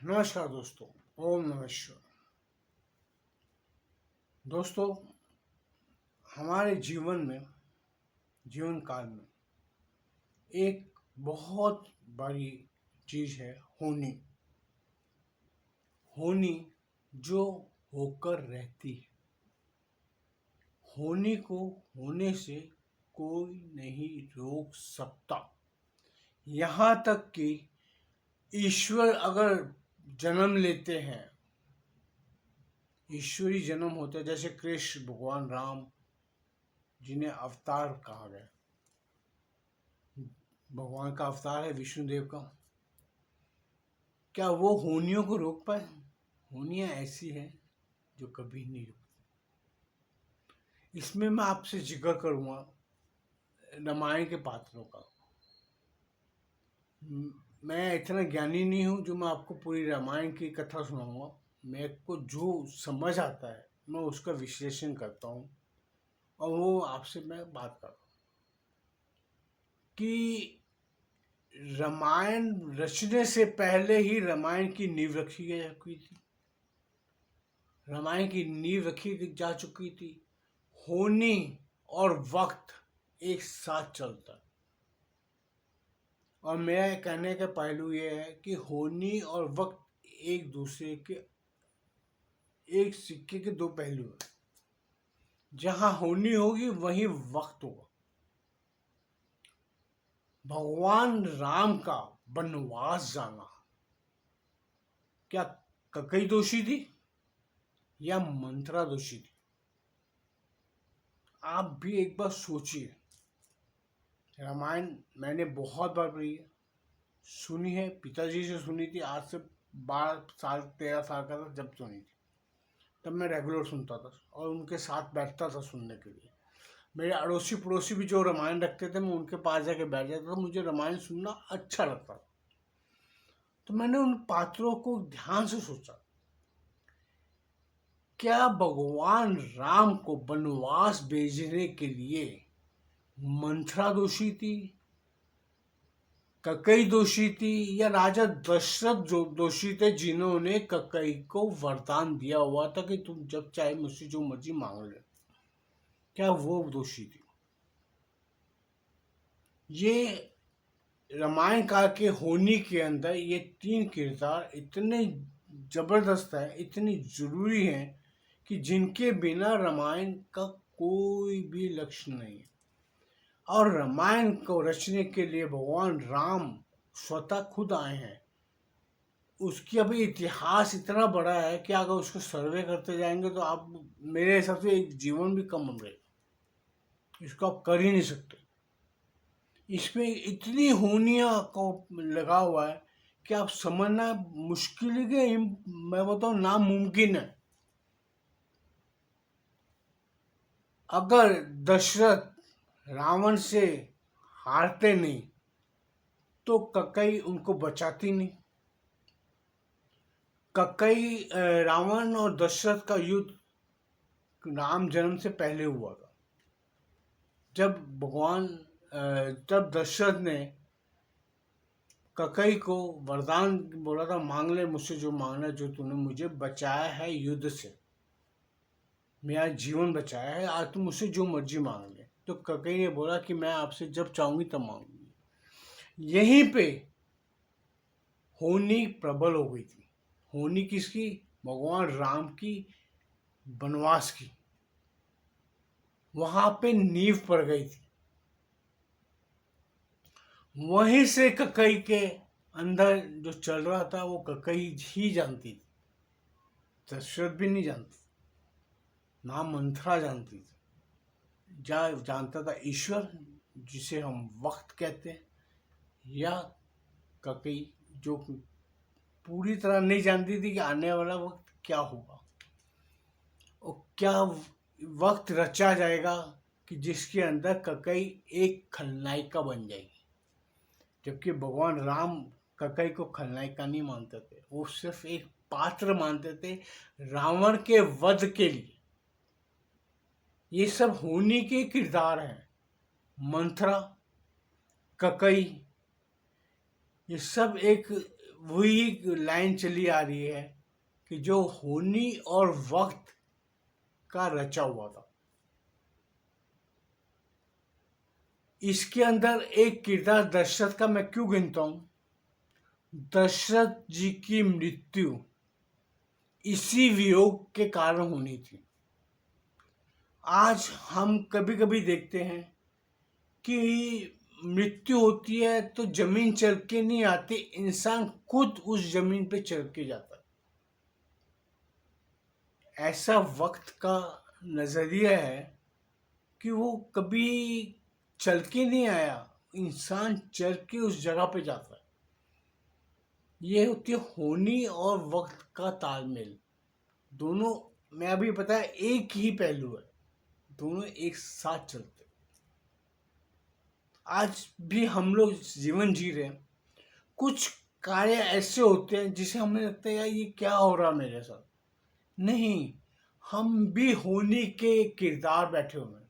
नमस्कार दोस्तों। ओम नमः शिवाय। दोस्तों, हमारे जीवन काल में एक बहुत बड़ी चीज है होनी। होनी जो होकर रहती है। होनी को होने से कोई नहीं रोक सकता। यहाँ तक कि ईश्वर अगर जन्म लेते हैं, ईश्वरी जन्म होता है, जैसे कृष्ण भगवान राम जिन्हें अवतार कहा गया, भगवान का अवतार है विष्णुदेव का, क्या वो होनियों को रोक पाए? होनियां ऐसी है जो कभी नहीं रुकती। इसमें मैं आपसे जिक्र करूंगा रामायण के पात्रों का। मैं इतना ज्ञानी नहीं हूं जो मैं आपको पूरी रामायण की कथा सुनाऊंगा। मेरे को जो समझ आता है मैं उसका विश्लेषण करता हूं और वो आपसे मैं बात करता हूं कि रामायण रचने से पहले ही रामायण की नींव रखी गई थी। रामायण की नींव रखी जा चुकी थी। होनी और वक्त एक साथ चलता है। और मेरा कहने का पहलू ये है कि होनी और वक्त एक दूसरे के, एक सिक्के के दो पहलू हैं। जहां होनी होगी वहीं वक्त होगा। भगवान राम का वनवास जाना क्या ककई दोषी थी या मंत्रा दोषी थी? आप भी एक बार सोचिए। रामायण मैंने बहुत बार पढ़ी है, सुनी है, पिताजी से सुनी थी। आज से 12 साल 13 साल का था जब सुनी थी। तब मैं रेगुलर सुनता था और उनके साथ बैठता था सुनने के लिए। मेरे अड़ोसी पड़ोसी भी जो रामायण रखते थे, मैं उनके पास जाके बैठ जाता था। मुझे रामायण सुनना अच्छा लगता था। तो मैंने उन पात्रों को ध्यान से सोचा, क्या भगवान राम को वनवास भेजने के लिए मंथरा दोषी थी, ककई दोषी थी, या राजा दशरथ जो दोषी थे जिन्होंने ककई को वरदान दिया हुआ था कि तुम जब चाहे मुझसे जो मर्जी मांग ले? क्या वो दोषी थी? ये रामायण काल के होनी के अंदर ये तीन किरदार इतने जबरदस्त है, इतनी जरूरी है कि जिनके बिना रामायण का कोई भी लक्ष्य नहीं है। और रामायण को रचने के लिए भगवान राम स्वतः खुद आए हैं। उसकी अभी इतिहास इतना बड़ा है कि अगर उसको सर्वे करते जाएंगे तो आप, मेरे हिसाब से एक जीवन भी कम रहेगा। इसको आप कर ही नहीं सकते। इसमें इतनी होनियां को लगा हुआ है कि आप समझना मुश्किल है कि मैं बताऊं नामुमकिन है। अगर दशरथ रावण से हारते नहीं तो ककई उनको बचाती नहीं। ककई रावण और दशरथ का युद्ध राम जन्म से पहले हुआ था। जब दशरथ ने ककई को वरदान बोला था, मांग ले मुझसे जो मांगना, जो तूने मुझे बचाया है युद्ध से, मेरा जीवन बचाया है, आज तुम मुझसे जो मर्जी मांग ले। तो ककई ने बोला कि मैं आपसे जब चाहूंगी तब मांगूंगी। यहीं पे होनी प्रबल हो गई थी। होनी किसकी? भगवान राम की, वनवास की। वहां पे नींव पड़ गई थी। वहीं से ककई के अंदर जो चल रहा था वो ककई ही जानती थी। दशरथ भी नहीं जानती, ना मंथरा जानती थी। जानता था ईश्वर, जिसे हम वक्त कहते हैं, या ककई जो पूरी तरह नहीं जानती थी कि आने वाला वक्त क्या होगा और क्या वक्त रचा जाएगा कि जिसके अंदर ककई एक खलनायिका बन जाएगी। जबकि भगवान राम ककई को खलनायिका नहीं मानते थे, वो सिर्फ एक पात्र मानते थे रावण के वध के लिए। ये सब होनी के किरदार हैं। मंथरा, ककई, ये सब एक वही लाइन चली आ रही है कि जो होनी और वक्त का रचा हुआ था। इसके अंदर एक किरदार दशरथ का मैं क्यों गिनता हूं? दशरथ जी की मृत्यु इसी वियोग के कारण होनी थी। आज हम कभी कभी देखते हैं कि मृत्यु होती है तो जमीन चल के नहीं आती, इंसान खुद उस जमीन पे चल के जाता है। ऐसा वक्त का नजरिया है कि वो कभी चल के नहीं आया, इंसान चल के उस जगह पे जाता है। ये होती है होनी और वक्त का तालमेल। दोनों मैं अभी पता है एक ही पहलू है, दोनों एक साथ चलते। आज भी हम लोग जीवन जी रहे हैं, कुछ कार्य ऐसे होते हैं जिसे हमें लगता है यार ये क्या हो रहा मेरे साथ। नहीं, हम भी होनी के किरदार बैठे हुए हैं।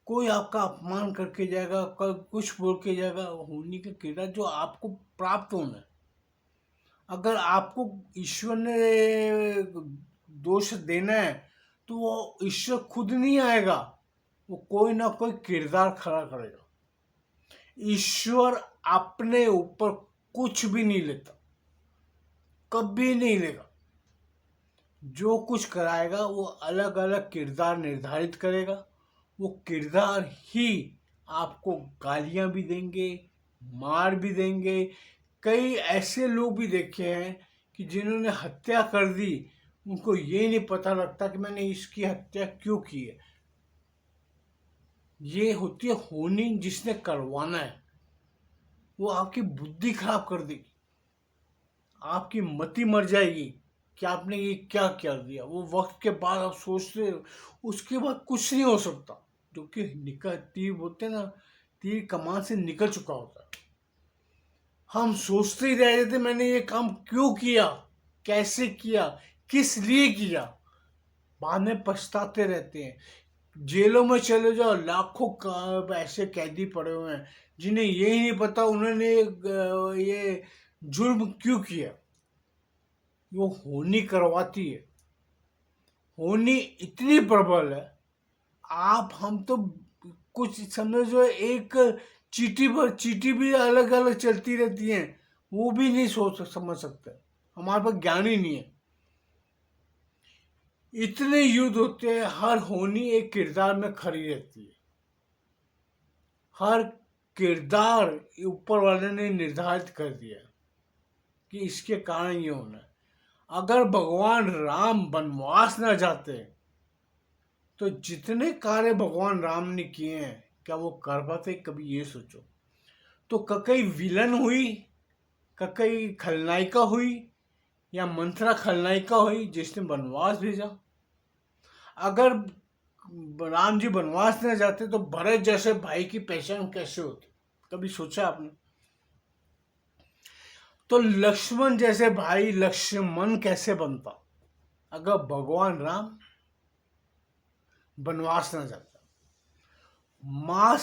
कोई आपका अपमान करके जाएगा, कल कुछ बोल के जाएगा, होनी का किरदार जो आपको प्राप्त होना है। अगर आपको ईश्वर ने दोष देना है तो वो ईश्वर खुद नहीं आएगा, वो कोई ना कोई किरदार खड़ा करेगा। ईश्वर अपने ऊपर कुछ भी नहीं लेता, कभी नहीं लेगा। जो कुछ कराएगा वो अलग अलग किरदार निर्धारित करेगा। वो किरदार ही आपको गालियां भी देंगे, मार भी देंगे। कई ऐसे लोग भी देखे हैं कि जिन्होंने हत्या कर दी, उनको ये नहीं पता लगता कि मैंने इसकी हत्या क्यों की है। ये होती है होनी जिसने करवाना है। वो आपकी बुद्धि खराब कर देगी, आपकी मति मर जाएगी कि आपने ये क्या कर दिया। वो वक्त के बाद आप सोचते, उसके बाद कुछ नहीं हो सकता। जो कि निकल तीर बोलते ना, तीर कमान से निकल चुका होता है। हम सोचते ही रह जाते मैंने ये काम क्यों किया, कैसे किया, किस लिए किया। बाद में पछताते रहते हैं। जेलों में चले जाओ, लाखों ऐसे कैदी पड़े हुए हैं जिन्हें यही नहीं पता उन्होंने ये जुर्म क्यों किया। वो होनी करवाती है। होनी इतनी प्रबल है, आप हम तो कुछ समझो, एक चीटी भी अलग अलग चलती रहती हैं, वो भी नहीं सोच समझ सकते। हमारे पास ज्ञान ही नहीं है। इतने युद्ध होते हैं, हर होनी एक किरदार में खड़ी रहती है। हर किरदार ऊपर वाले ने निर्धारित कर दिया कि इसके कारण ये होना है। अगर भगवान राम वनवास न जाते तो जितने कार्य भगवान राम ने किए हैं क्या वो कर पाते? कभी ये सोचो। तो ककई विलन हुई, ककई खलनायिका हुई, या मंथरा खलनायिका हुई जिसने वनवास भेजा। अगर राम जी वनवास न जाते तो भरत जैसे भाई की पहचान कैसे होती? कभी सोचा आपने? तो लक्ष्मण जैसे भाई लक्ष्मण कैसे बनता अगर भगवान राम वनवास न जाता? माँ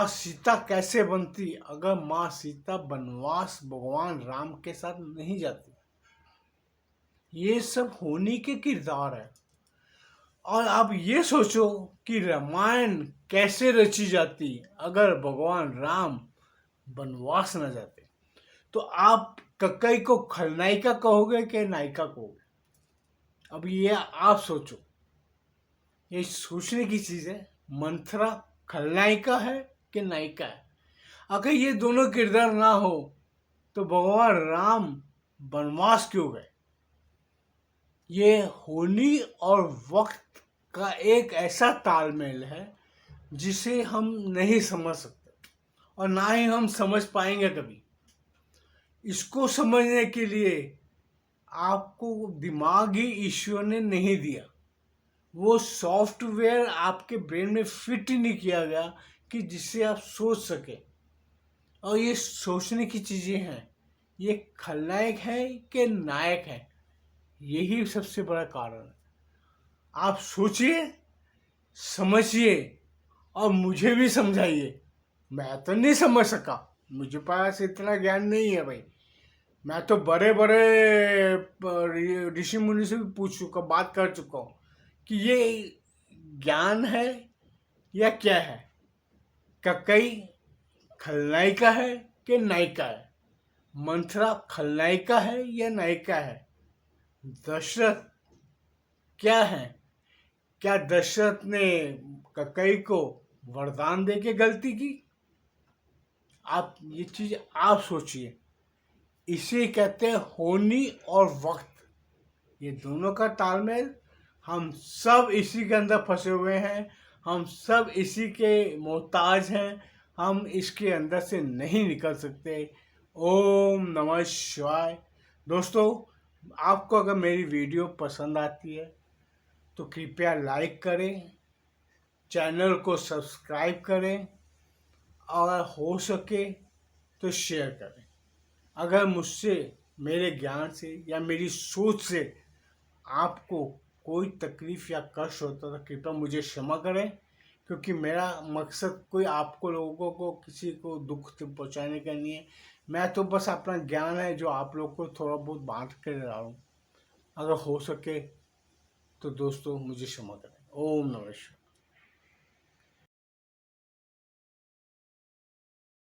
सीता कैसे बनती अगर माँ सीता वनवास भगवान राम के साथ नहीं जाती? ये सब होनी के किरदार है। और आप ये सोचो कि रामायण कैसे रची जाती अगर भगवान राम वनवास न जाते। तो आप ककई को खलनायिका कहोगे कि नायिका कहोगे? अब ये आप सोचो, ये सोचने की चीज है। मंथरा खलनायिका है कि नायिका है? अगर ये दोनों किरदार ना हो तो भगवान राम वनवास क्यों गए? ये होनी और वक्त का एक ऐसा तालमेल है जिसे हम नहीं समझ सकते और ना ही हम समझ पाएंगे कभी। इसको समझने के लिए आपको दिमाग ही ईश्वर ने नहीं दिया। वो सॉफ्टवेयर आपके ब्रेन में फिट ही नहीं किया गया कि जिससे आप सोच सके। और ये सोचने की चीजें हैं, ये खलनायक है कि नायक है, यही सबसे बड़ा कारण है। आप सोचिए, समझिए और मुझे भी समझाइए। मैं तो नहीं समझ सका, मुझे पास इतना ज्ञान नहीं है भाई। मैं तो बड़े बड़े ऋषि मुनि से भी पूछ चुका, बात कर चुका हूँ कि ये ज्ञान है या क्या है। ककई खलनायिका है कि नायिका है? मंथरा खलनायिका है या नायिका है? दशरथ क्या है? क्या दशरथ ने ककई को वरदान दे के गलती की? आप ये चीज आप सोचिए। इसे कहते हैं होनी और वक्त, ये दोनों का तालमेल। हम सब इसी के अंदर फंसे हुए हैं, हम सब इसी के मोहताज हैं, हम इसके अंदर से नहीं निकल सकते। ओम नमः शिवाय। दोस्तों, आपको अगर मेरी वीडियो पसंद आती है तो कृपया लाइक करें, चैनल को सब्सक्राइब करें और हो सके तो शेयर करें। अगर मुझसे, मेरे ज्ञान से या मेरी सोच से आपको कोई तकलीफ या कष्ट होता तो कृपया मुझे क्षमा करें, क्योंकि मेरा मकसद कोई आपको लोगों को किसी को दुख पहुंचाने का नहीं है। मैं तो बस अपना ज्ञान है जो आप लोग को थोड़ा बहुत बांट कर रहा हूँ। अगर हो सके तो दोस्तों मुझे क्षमा करें। ओम नमः शिवाय।